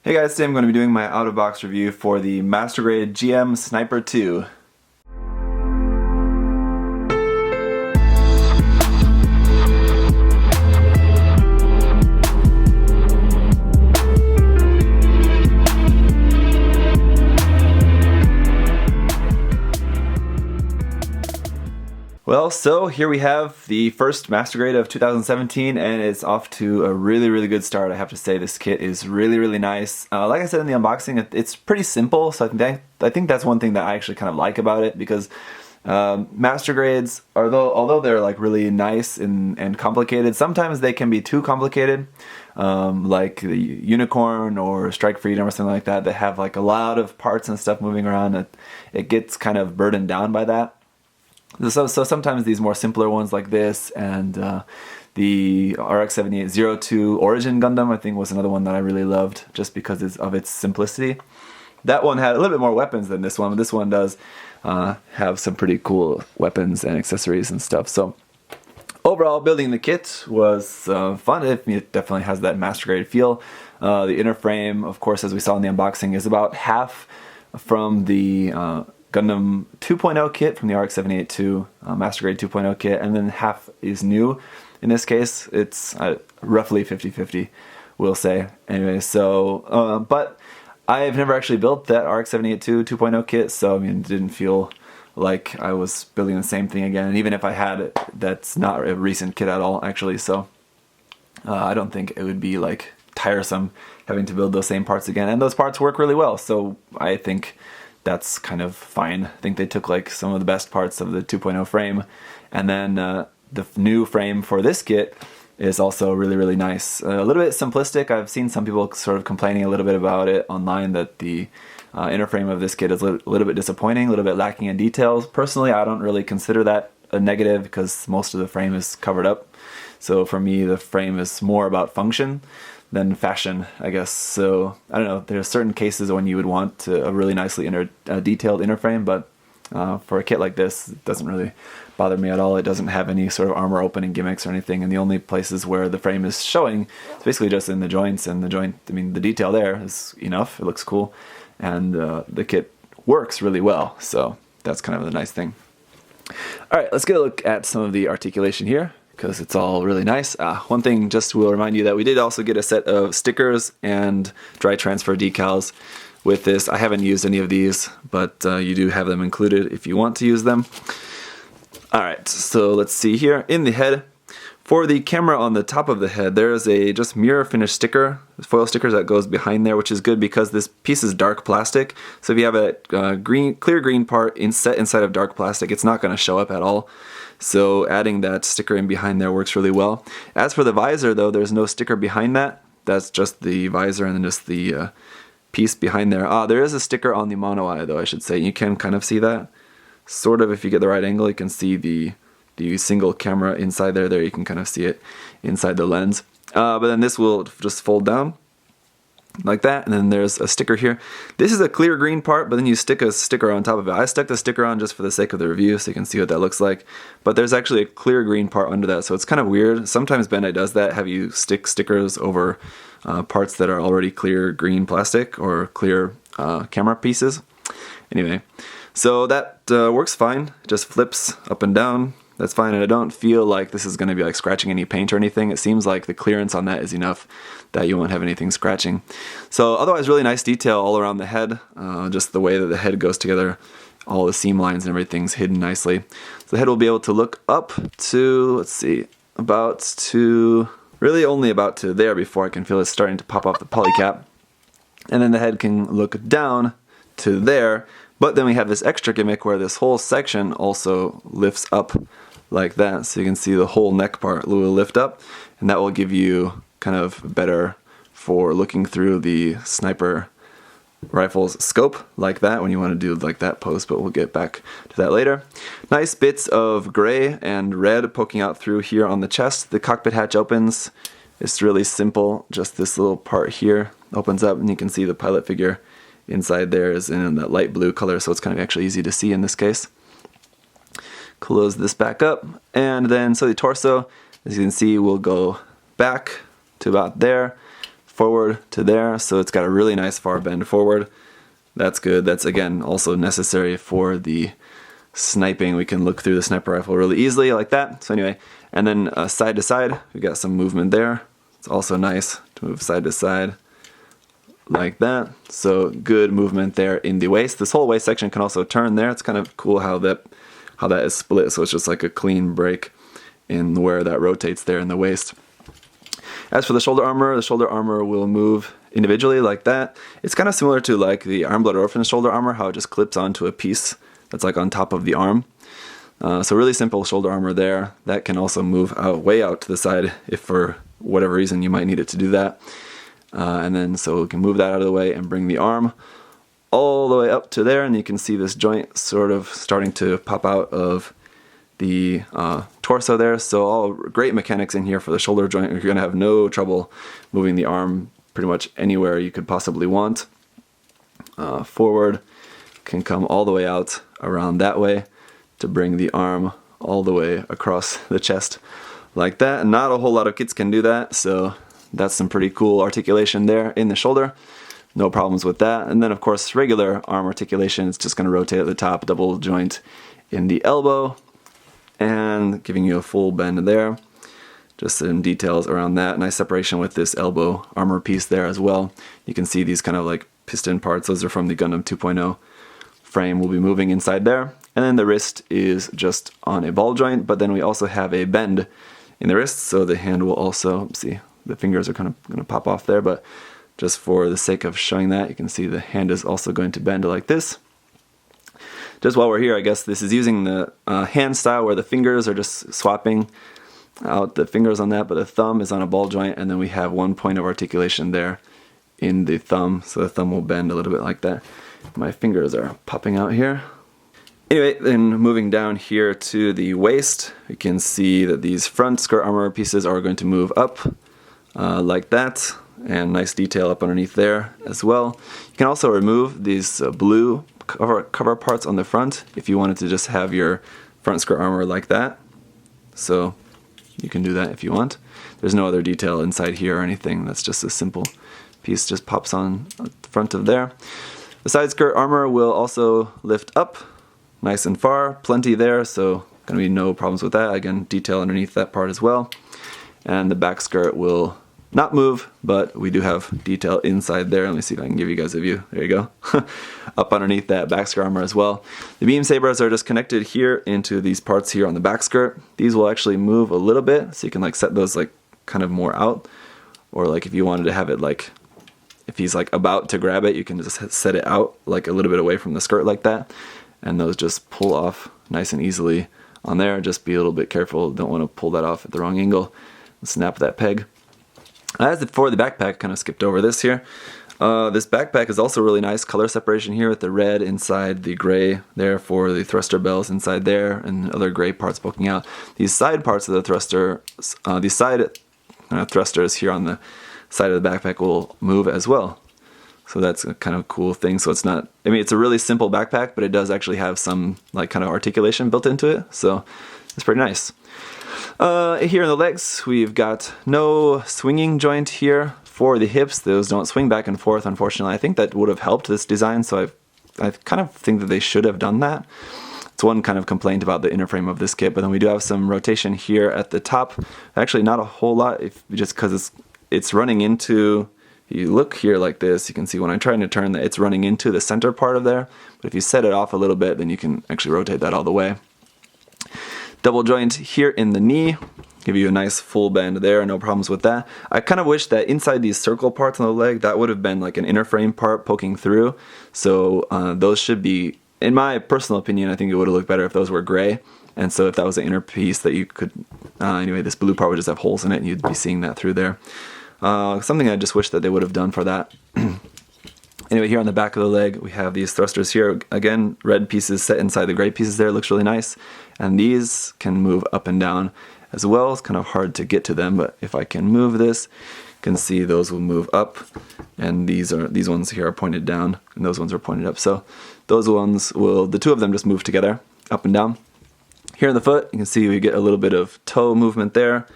Hey guys, today I'm going to be doing my out-of-box review for the Master Grade GM Sniper 2. Well, so here we have the first Master Grade of 2017, and it's off to a really good start. I have to say this kit is really nice. Like I said in the unboxing, it's pretty simple, so I think that's one thing that I actually kind of like about it, because Master Grades, although they're like really nice and complicated, sometimes they can be too complicated. Like the Unicorn or Strike Freedom or something like that, that have like a lot of parts and stuff moving around. It gets kind of burdened down by that. So sometimes these more simpler ones like this, and the RX-7802 Origin Gundam, I think, was another one that I really loved just because of its simplicity. That one had a little bit more weapons than this one, but this one does have some pretty cool weapons and accessories and stuff. So overall, building the kit was fun. It definitely has that Master Grade feel. The inner frame, of course, as we saw in the unboxing, is about half from the Gundam 2.0 kit from the RX-7802 Master Grade 2.0 kit, and then half is new. In this case, it's roughly 50-50, we'll say. Anyway, so, but I've never actually built that RX-7802 2.0 kit, so I mean, it didn't feel like I was building the same thing again. And even if I had it, that's not a recent kit at all, actually, so I don't think it would be like tiresome having to build those same parts again. And those parts work really well, so I think that's kind of fine. I think they took like some of the best parts of the 2.0 frame, and then the new frame for this kit is also really nice. A little bit simplistic. I've seen some people sort of complaining a little bit about it online, that the inner frame of this kit is a little bit disappointing, a little bit lacking in details. Personally, I don't really consider that a negative because most of the frame is covered up. So for me, the frame is more about function than fashion, I guess. So I don't know, there's certain cases when you would want a really nicely detailed inner frame, but for a kit like this, it doesn't really bother me at all. It doesn't have any sort of armor opening gimmicks or anything, and the only places where the frame is showing is basically just in the joints, and the detail there is enough. It looks cool, and the kit works really well, so that's kind of the nice thing. Alright, let's get a look at some of the articulation here, because it's all really nice. One thing just will remind you that we did also get a set of stickers and dry transfer decals with this. I haven't used any of these, but you do have them included if you want to use them. Alright, so let's see here. In the head, for the camera on the top of the head, there is a just mirror finish sticker, foil stickers that goes behind there, which is good because this piece is dark plastic. So if you have a clear green part set inside of dark plastic, it's not going to show up at all. So adding that sticker in behind there works really well. As for the visor, though, there's no sticker behind that. That's just the visor and then just the piece behind there. There is a sticker on the mono eye, though, I should say. You can kind of see that. Sort of, if you get the right angle, you can see the single camera inside there. There you can kind of see it inside the lens. But then this will just fold down like that, and then there's a sticker here. This is a clear green part, but then you stick a sticker on top of it. I stuck the sticker on just for the sake of the review so you can see what that looks like, but there's actually a clear green part under that, so it's kind of weird. Sometimes Bandai does that, have you stick stickers over parts that are already clear green plastic or clear camera pieces. Anyway, so that works fine. It just flips up and down. That's fine, and I don't feel like this is going to be like scratching any paint or anything. It seems like the clearance on that is enough that you won't have anything scratching. So otherwise, really nice detail all around the head. Just the way that the head goes together, all the seam lines and everything's hidden nicely. So the head will be able to look up to, let's see, really only about to there before I can feel it starting to pop off the polycap. And then the head can look down to there. But then we have this extra gimmick where this whole section also lifts up like that. So you can see the whole neck part will lift up, and that will give you kind of better for looking through the sniper rifle's scope like that when you want to do like that pose, but we'll get back to that later. Nice bits of gray and red poking out through here on the chest. The cockpit hatch opens. It's really simple. Just this little part here opens up, and you can see the pilot figure inside there is in that light blue color, so it's kind of actually easy to see in this case. Close this back up, and then so the torso, as you can see, will go back to about there, forward to there, so it's got a really nice far bend forward. That's good. That's again also necessary for the sniping. We can look through the sniper rifle really easily like that. So anyway, and then side to side, we got some movement there. It's also nice to move side to side like that. So good movement there in the waist. This whole waist section can also turn there. It's kind of cool how that is split. So it's just like a clean break in where that rotates there in the waist. As for the shoulder armor will move individually like that. It's kind of similar to like the Armblood Orphan shoulder armor, how it just clips onto a piece that's like on top of the arm. So really simple shoulder armor there. That can also move way out to the side if for whatever reason you might need it to do that. And then so we can move that out of the way and bring the arm all the way up to there, and you can see this joint sort of starting to pop out of the torso there. So all great mechanics in here for the shoulder joint. You're going to have no trouble moving the arm pretty much anywhere you could possibly want. Forward can come all the way out around that way to bring the arm all the way across the chest like that. And not a whole lot of kits can do that, so that's some pretty cool articulation there in the shoulder. No problems with that. And then of course regular arm articulation, it's just going to rotate at the top, double joint in the elbow, and giving you a full bend there. Just some details around that. Nice separation with this elbow armor piece there as well. You can see these kind of like piston parts. Those are from the Gundam 2.0 frame. Will be moving inside there. And then the wrist is just on a ball joint, but then we also have a bend in the wrist, so the hand will also, see, the fingers are kind of going to pop off there, but just for the sake of showing that, you can see the hand is also going to bend like this. Just while we're here, I guess this is using the hand style where the fingers are just swapping out the fingers on that, but the thumb is on a ball joint, and then we have 1 point of articulation there in the thumb, so the thumb will bend a little bit like that. My fingers are popping out here. Anyway, then moving down here to the waist, we can see that these front skirt armor pieces are going to move up like that, and nice detail up underneath there as well. You can also remove these blue cover parts on the front if you wanted to just have your front skirt armor like that. So you can do that if you want. There's no other detail inside here or anything. That's just a simple piece, just pops on the front of there. The side skirt armor will also lift up nice and far, plenty there, so gonna be no problems with that. Again, detail underneath that part as well. And the back skirt will not move, but we do have detail inside there. Let me see if I can give you guys a view. There you go. Up underneath that back skirt armor as well. The beam sabers are just connected here into these parts here on the back skirt. These will actually move a little bit, so you can like set those like kind of more out, or like if you wanted to have it like, if he's like about to grab it, you can just set it out like a little bit away from the skirt like that, and those just pull off nice and easily on there. Just be a little bit careful, don't want to pull that off at the wrong angle and snap that peg. As for the backpack, kind of skipped over this here. This backpack is also really nice color separation here with the red inside the gray there for the thruster bells inside there, and other gray parts poking out. These side parts of the thruster, these side thrusters here on the side of the backpack will move as well. So that's a kind of cool thing. So it's not, I mean, it's a really simple backpack, but it does actually have some like kind of articulation built into it. So it's pretty nice. Here in the legs, we've got no swinging joint here for the hips. Those don't swing back and forth, unfortunately. I think that would have helped this design, so I kind of think that they should have done that. It's one kind of complaint about the inner frame of this kit, but then we do have some rotation here at the top. Actually, not a whole lot, just because it's running into, you look here like this, you can see when I'm trying to turn that it's running into the center part of there, but if you set it off a little bit, then you can actually rotate that all the way. Double joint here in the knee, give you a nice full bend there, no problems with that. I kind of wish that inside these circle parts on the leg, that would have been like an inner frame part poking through. So those should be, in my personal opinion, I think it would have looked better if those were gray. And so if that was an inner piece that you could, anyway, this blue part would just have holes in it and you'd be seeing that through there. Something I just wish that they would have done for that. Anyway, here on the back of the leg, we have these thrusters here. Again, red pieces set inside the gray pieces there. Looks really nice. And these can move up and down as well. It's kind of hard to get to them, but if I can move this, you can see those will move up. And these ones here are pointed down, and those ones are pointed up. So those ones will, the two of them just move together, up and down. Here in the foot, you can see we get a little bit of toe movement there.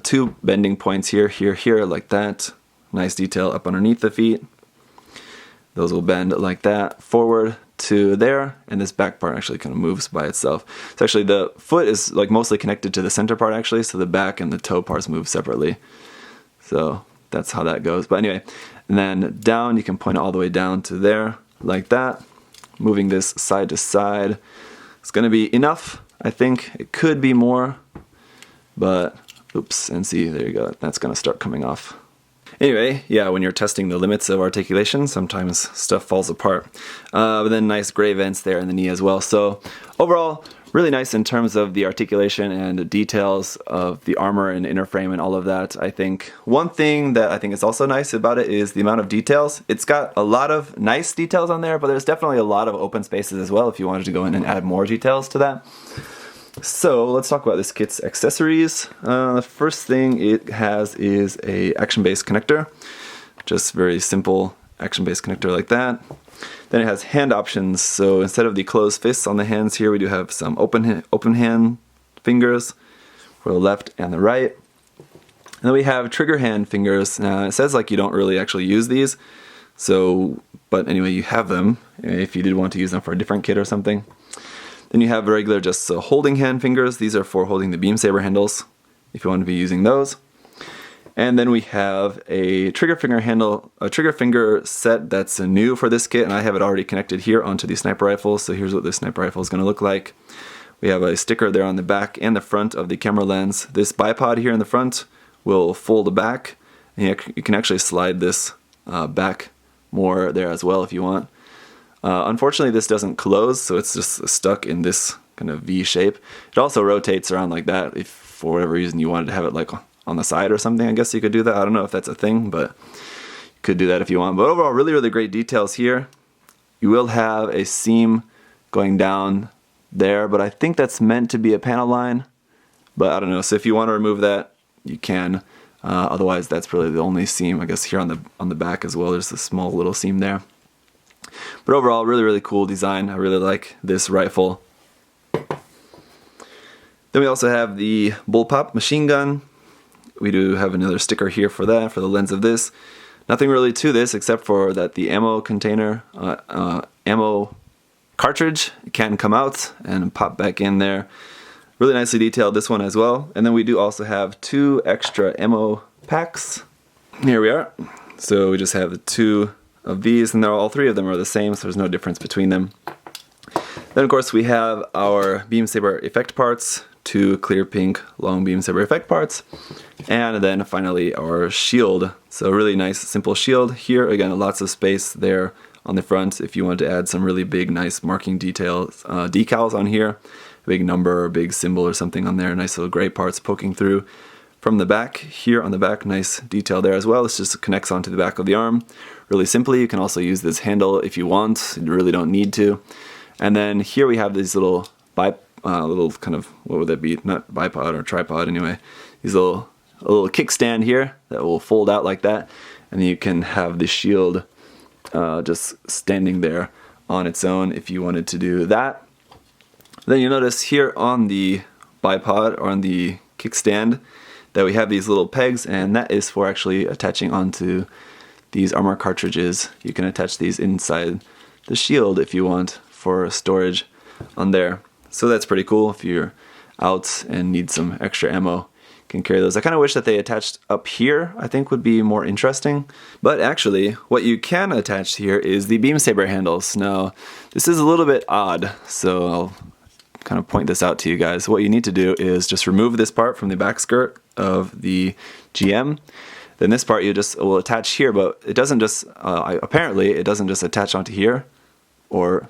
Two bending points here, here, here, like that. Nice detail up underneath the feet. Those will bend like that forward to there, and this back part actually kind of moves by itself. So actually the foot is like mostly connected to the center part actually, so the back and the toe parts move separately. So that's how that goes. But anyway, and then down, you can point it all the way down to there like that. Moving this side to side. It's going to be enough, I think. It could be more, but oops, and see, there you go. That's going to start coming off. Anyway, yeah, when you're testing the limits of articulation, sometimes stuff falls apart. But then nice gray vents there in the knee as well. So overall, really nice in terms of the articulation and the details of the armor and inner frame and all of that. I think one thing that I think is also nice about it is the amount of details. It's got a lot of nice details on there, but there's definitely a lot of open spaces as well if you wanted to go in and add more details to that. So let's talk about this kit's accessories. The first thing it has is a action-based connector. Just very simple action-based connector like that. Then it has hand options. So instead of the closed fists on the hands here, we do have some open hand fingers for the left and the right. And then we have trigger hand fingers. It says like you don't really actually use these. So, but anyway, you have them if you did want to use them for a different kit or something. Then you have regular just holding hand fingers. These are for holding the beam saber handles, if you want to be using those. And then we have a trigger finger set that's new for this kit, and I have it already connected here onto the sniper rifle. So here's what this sniper rifle is going to look like. We have a sticker there on the back and the front of the camera lens. This bipod here in the front will fold back, and you can actually slide this back more there as well if you want. Unfortunately, this doesn't close, so it's just stuck in this kind of V shape. It also rotates around like that if for whatever reason you wanted to have it like on the side or something. I guess you could do that. I don't know if that's a thing, but you could do that if you want. But overall, really, really great details here. You will have a seam going down there, but I think that's meant to be a panel line. But I don't know. So if you want to remove that, you can. Otherwise, that's really the only seam. I guess here on the back as well, there's a small little seam there. But overall, really, really cool design. I really like this rifle. Then we also have the bullpup machine gun. We do have another sticker here for that, for the lens of this. Nothing really to this except for that the ammo container, ammo cartridge can come out and pop back in there. Really nicely detailed, this one as well. And then we do also have 2 extra ammo packs. Here we are. So we just have the 2 of these, and all 3 of them are the same, so there's no difference between them. Then of course we have our beam saber effect parts, 2 clear pink long beam saber effect parts, and then finally our shield. So really nice simple shield here. Again, lots of space there on the front if you want to add some really big nice marking details, decals on here, a big number or a big symbol or something on there, nice little gray parts poking through. From the back, here on the back, nice detail there as well. This just connects onto the back of the arm. Really simply, you can also use this handle if you want. You really don't need to. And then here we have these little kind of, what would that be? Not bipod or tripod anyway. These a little kickstand here that will fold out like that. And then you can have the shield just standing there on its own if you wanted to do that. Then you'll notice here on the bipod or on the kickstand that we have these little pegs, and that is for actually attaching onto these armor cartridges. You can attach these inside the shield if you want for storage on there. So that's pretty cool. If you're out and need some extra ammo, you can carry those. I kind of wish that they attached up here, I think would be more interesting. But actually, what you can attach here is the beam saber handles. Now, this is a little bit odd, so I'll kind of point this out to you guys. What you need to do is just remove this part from the back skirt of the GM. Then this part will attach here, but it doesn't just, apparently it doesn't just attach onto here, or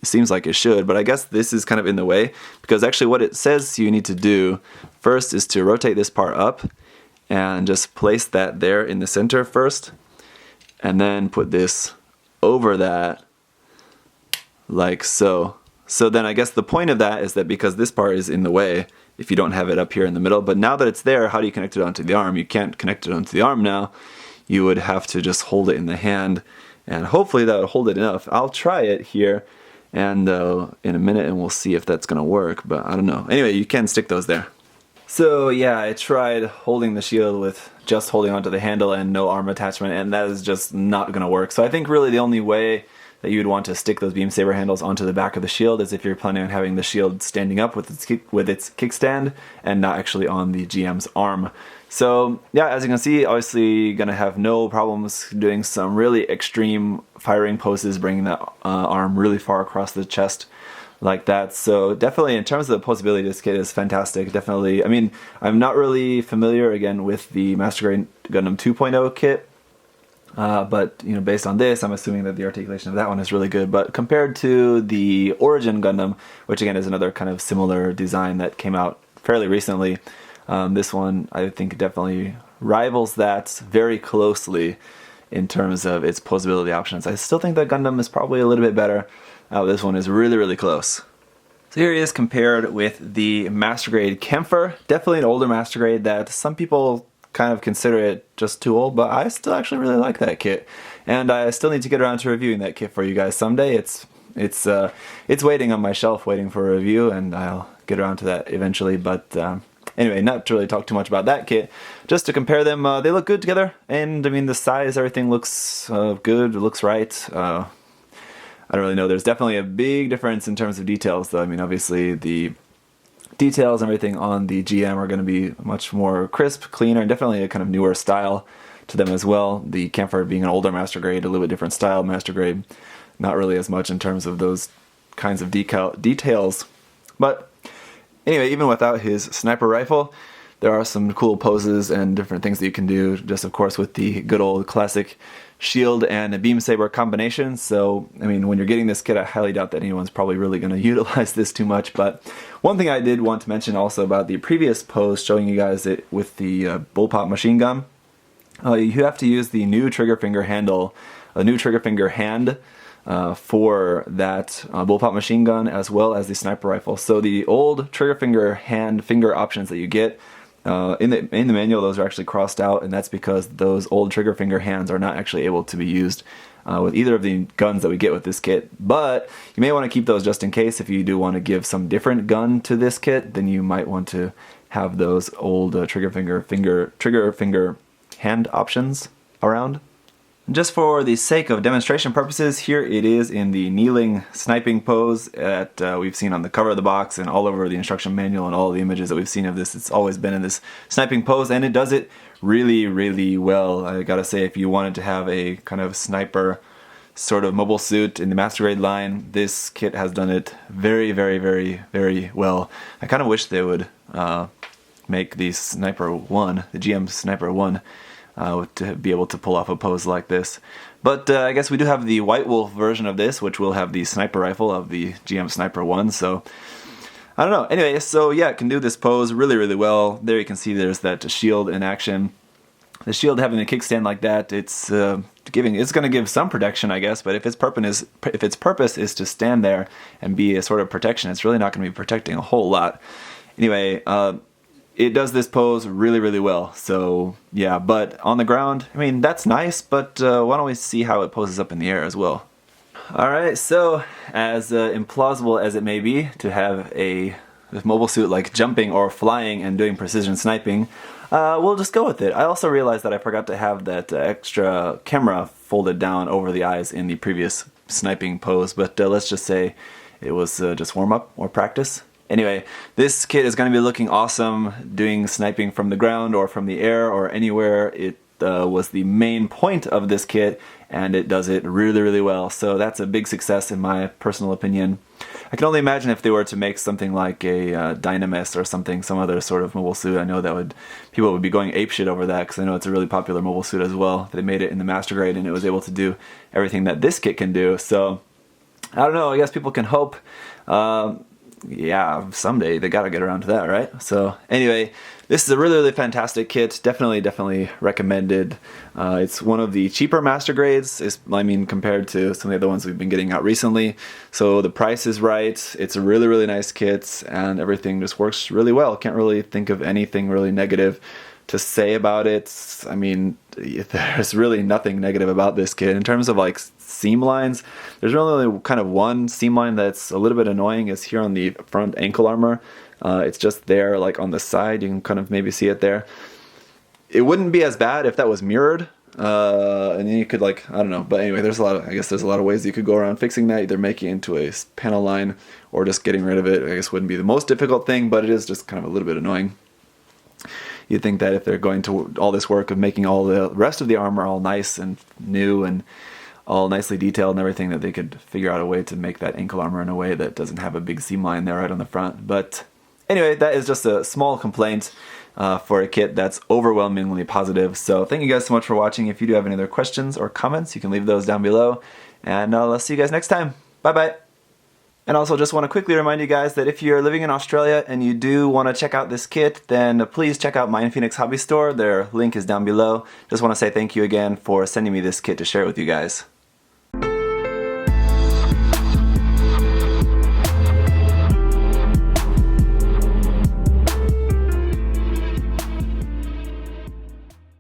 it seems like it should, but I guess this is kind of in the way, because actually what it says you need to do first is to rotate this part up and just place that there in the center first, and then put this over that like so. So then I guess the point of that is that because this part is in the way, if you don't have it up here in the middle, but now that it's there, how do you connect it onto the arm? You can't connect it onto the arm now. You would have to just hold it in the hand, and hopefully that would hold it enough. I'll try it here and in a minute, and we'll see if that's going to work, but I don't know. Anyway, you can stick those there. So yeah, I tried holding the shield with just holding onto the handle and no arm attachment, and that is just not going to work. So I think really the only way that you'd want to stick those beam saber handles onto the back of the shield is if you're planning on having the shield standing up with its kickstand and not actually on the GM's arm. So yeah, as you can see, obviously gonna have no problems doing some really extreme firing poses, bringing that arm really far across the chest like that. So definitely in terms of the posability, this kit is fantastic. Definitely, I mean, I'm not really familiar again with the Master Grade Gundam 2.0 kit, but you know, based on this, I'm assuming that the articulation of that one is really good. But compared to the Origin Gundam, which again is another kind of similar design that came out fairly recently, this one I think definitely rivals that very closely in terms of its posability options. I still think that Gundam is probably a little bit better. This one is really, really close. So here he is compared with the Master Grade Kempfer. Definitely an older Master Grade that some people kind of consider it just too old, but I still actually really like that kit. And I still need to get around to reviewing that kit for you guys someday. It's waiting on my shelf, waiting for a review, and I'll get around to that eventually. But anyway, not to really talk too much about that kit. Just to compare them, they look good together. And I mean, the size, everything looks good, it looks right. I don't really know. There's definitely a big difference in terms of details, though. I mean, obviously the details and everything on the GM are going to be much more crisp, cleaner, and definitely a kind of newer style to them as well. The Kempfer being an older Master Grade, a little bit different style Master Grade, not really as much in terms of those kinds of details. But anyway, even without his sniper rifle, there are some cool poses and different things that you can do, just of course with the good old classic shield and a beam saber combination. So, I mean, when you're getting this kit, I highly doubt that anyone's probably really going to utilize this too much. But one thing I did want to mention also about the previous pose, showing you guys it with the bullpup machine gun, you have to use the new trigger finger handle, a new trigger finger hand for that bullpup machine gun, as well as the sniper rifle. So the old trigger finger options that you get in the manual, those are actually crossed out, and that's because those old trigger finger hands are not actually able to be used with either of the guns that we get with this kit. But you may want to keep those just in case. If you do want to give some different gun to this kit, then you might want to have those old trigger finger hand options around. Just for the sake of demonstration purposes, here it is in the kneeling sniping pose that we've seen on the cover of the box and all over the instruction manual and all the images that we've seen of this. It's always been in this sniping pose, and it does it really, really well. I gotta say, if you wanted to have a kind of sniper sort of mobile suit in the Master Grade line, this kit has done it very, very, very, very well. I kind of wish they would make the Sniper 1, the GM Sniper 1, to be able to pull off a pose like this. But I guess we do have the White Wolf version of this, which will have the sniper rifle of the GM Sniper 1, so I don't know. Anyway, so yeah, it can do this pose really, really well. There you can see there's that shield in action. The shield having a kickstand like that, it's going to give some protection, I guess, but if its purpose is to stand there and be a sort of protection, it's really not going to be protecting a whole lot. Anyway, it does this pose really, really well. So yeah, but on the ground, I mean, that's nice, but why don't we see how it poses up in the air as well. Alright, so as implausible as it may be to have a mobile suit like jumping or flying and doing precision sniping, we'll just go with it. I also realized that I forgot to have that extra camera folded down over the eyes in the previous sniping pose, but let's just say it was just warm-up or practice. Anyway, this kit is going to be looking awesome doing sniping from the ground or from the air or anywhere. It was the main point of this kit, and it does it really, really well. So that's a big success in my personal opinion. I can only imagine if they were to make something like a Dynamis or something, some other sort of mobile suit. I know that people would be going apeshit over that, because I know it's a really popular mobile suit as well. They made it in the Master Grade and it was able to do everything that this kit can do. So I don't know, I guess people can hope. Yeah, someday they gotta get around to that, right? So anyway, this is a really, really fantastic kit. Definitely recommended. It's one of the cheaper Master Grades, I mean, compared to some of the other ones we've been getting out recently. So the price is right. It's a really, really nice kit, and everything just works really well. Can't really think of anything really negative to say about it. I mean, there's really nothing negative about this kit. In terms of like seam lines, there's really only kind of one seam line that's a little bit annoying, is here on the front ankle armor. It's just there like on the side. You can kind of maybe see it there. It wouldn't be as bad if that was mirrored. And then you could like, I don't know, but anyway, I guess there's a lot of ways you could go around fixing that, either making it into a panel line or just getting rid of it. I guess wouldn't be the most difficult thing, but it is just kind of a little bit annoying. You'd think that if they're going to all this work of making all the rest of the armor all nice and new and all nicely detailed and everything, that they could figure out a way to make that ankle armor in a way that doesn't have a big seam line there right on the front. But anyway, that is just a small complaint for a kit that's overwhelmingly positive. So thank you guys so much for watching. If you do have any other questions or comments, you can leave those down below. And I'll see you guys next time. Bye-bye. And also just want to quickly remind you guys that if you're living in Australia and you do want to check out this kit, then please check out MindFenix Hobby Store. Their link is down below. Just want to say thank you again for sending me this kit to share it with you guys.